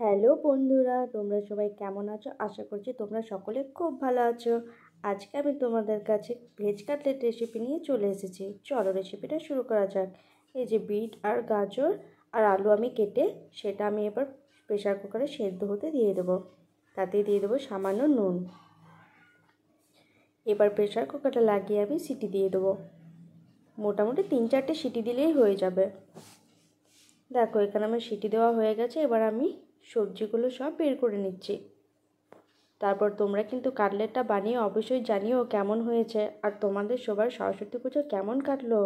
Hello বন্ধুরা, তোমরা সবাই কেমন আছো? আশা করছি তোমরা সকলে খুব ভালো আছো। আজকে আমি তোমাদের কাছে ভেজ কাটলেট রেসিপি নিয়ে চলে এসেছি। চলো রেসিপিটা শুরু করা যাক। এই যে বিট আর গাজর আর আলু আমি কেটে সেটা আমি এবার প্রেশার কুকারে সেদ্ধ হতে দিয়ে দেবো। তাতে দিয়ে দেবো সামান্য নুন। এবার প্রেশার কুকারটা লাগিয়ে আমি সিটি দিয়ে দেবো। মোটামুটি 3-4টে সিটি দিলেই হয়ে যাবে। দেখো এখানে আমার সিটি দেওয়া হয়ে গেছে। এবার আমি সবজিগুলো সব বের করে নিচ্ছি। তারপর তোমরা কিন্তু কাটলেটটা বানিয়ে অবশ্যই জানিও কেমন হয়েছে। আর তোমাদের সবার সরস্বতী পুজো কেমন কাটলো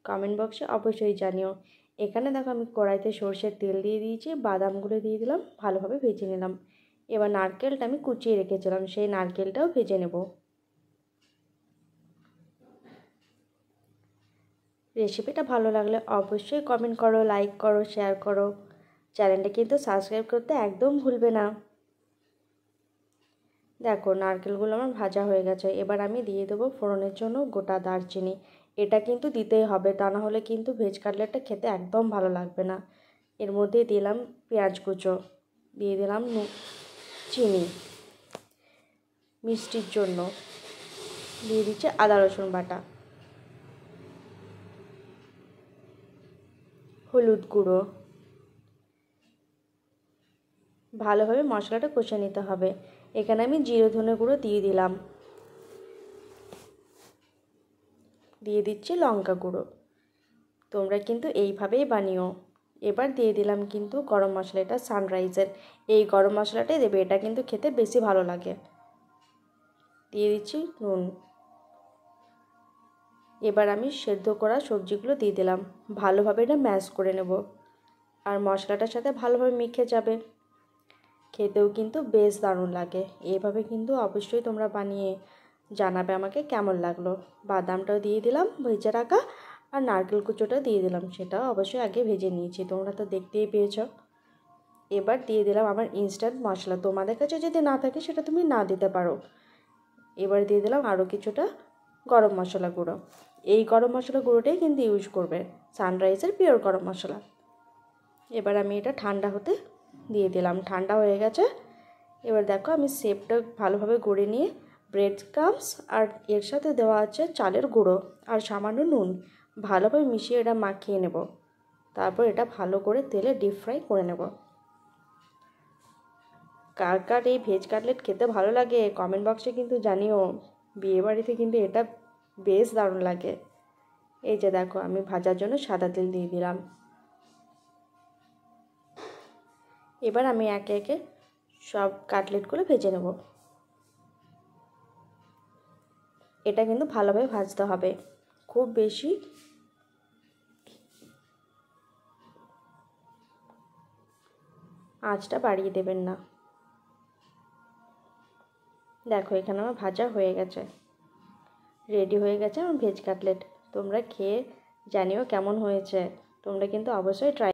কমেন্ট বক্সে অবশ্যই জানিও। এখানে দেখো আমি কড়াইতে সরষের তেল দিয়ে দিয়েছি, বাদামগুলো দিয়ে দিলাম, ভালোভাবে ভেজে নিলাম। এবার নারকেলটা আমি কুচিয়ে রেখেছিলাম, সেই নারকেলটাও ভেজে নেব। রেসিপিটা ভালো লাগলে অবশ্যই কমেন্ট করো, লাইক করো, শেয়ার করো। চ্যানেলটা কিন্তু সাবস্ক্রাইব করতে একদম ভুলবে না। দেখো নারকেলগুলো আমার ভাজা হয়ে গেছে। এবার আমি দিয়ে দেবো ফোড়নের জন্য গোটা দারচিনি। এটা কিন্তু দিতেই হবে, তা না হলে কিন্তু ভেজ কাটলেটটা খেতে একদম ভালো লাগবে না। এর মধ্যে দিলাম পেঁয়াজ কুচো, দিয়ে দিলাম চিনি মিষ্টির জন্য, দিয়ে দিচ্ছে আদা রসুন বাটা, হলুদ গুঁড়ো। ভালোভাবে মশলাটা কষে নিতে হবে। এখানে আমি জিরে ধনে গুঁড়ো দিয়ে দিলাম, দিয়ে দিচ্ছি লঙ্কা গুঁড়ো। তোমরা কিন্তু এইভাবেই বানিও। এবার দিয়ে দিলাম কিন্তু গরম মশলা, এটা সানরাইজের। এই গরম মশলাটাই দেবে, এটা কিন্তু খেতে বেশি ভালো লাগে। দিয়ে দিচ্ছি নুন। এবার আমি সেদ্ধ করা সবজিগুলো দিয়ে দিলাম, ভালোভাবে এটা ম্যাশ করে নেব। আর মশলাটার সাথে ভালোভাবে মেখে যাবে। খেতেও কিন্তু বেশ দারুণ লাগে। এইভাবে কিন্তু অবশ্যই তোমরা বানিয়ে জানাবে আমাকে কেমন লাগলো। বাদামটাও দিয়ে দিলাম ভেজে রাখা, আর নারকেল কুচোটাও দিয়ে দিলাম, সেটাও অবশ্যই আগে ভেজে নিয়েছি, তোমরা তো দেখতেই পেয়েছ। এবার দিয়ে দিলাম আমার ইনস্ট্যান্ট মশলা, তোমাদের কাছে যদি না থাকে সেটা তুমি না দিতে পারো। এবার দিয়ে দিলাম আরও কিছুটা গরম মশলা গুঁড়ো। এই গরম মশলা গুঁড়োটাই কিন্তু ইউজ করবে, সানরাইজের পিওর গরম মশলা। এবার আমি এটা ঠান্ডা হতে দিয়ে দিলাম, ঠান্ডা হয়ে গেছে। এবার দেখো আমি শেপটা ভালোভাবে গড়ে নিয়ে ব্রেড ক্রাম্বস আর এর সাথে দেওয়া আছে চালের গুঁড়ো আর সামান্য নুন, ভালোভাবে মিশিয়ে এটা মাখিয়ে নেব। তারপর এটা ভালো করে তেলে ডিপ ফ্রাই করে নেব। কার কার এই ভেজ কাটলেট খেতে ভালো লাগে কমেন্ট বক্সে কিন্তু জানিও। বিয়েবাড়িতে কিন্তু এটা বেশ দারুণ লাগে। এই যে দেখো আমি ভাজার জন্য সাদা তেল দিয়ে দিলাম। এবার আমি একে একে সব কাটলেটগুলো ভেজে নেব। এটা কিন্তু ভালোভাবে ভাজতে হবে, খুব বেশি আঁচটা বাড়িয়ে দেবেন না। দেখো এখানে আমার ভাজা হয়ে গেছে, রেডি হয়ে গেছে আমার ভেজ কাটলেট। তোমরা খেয়ে জানিও কেমন হয়েছে। তোমরা কিন্তু অবশ্যই ট্রাই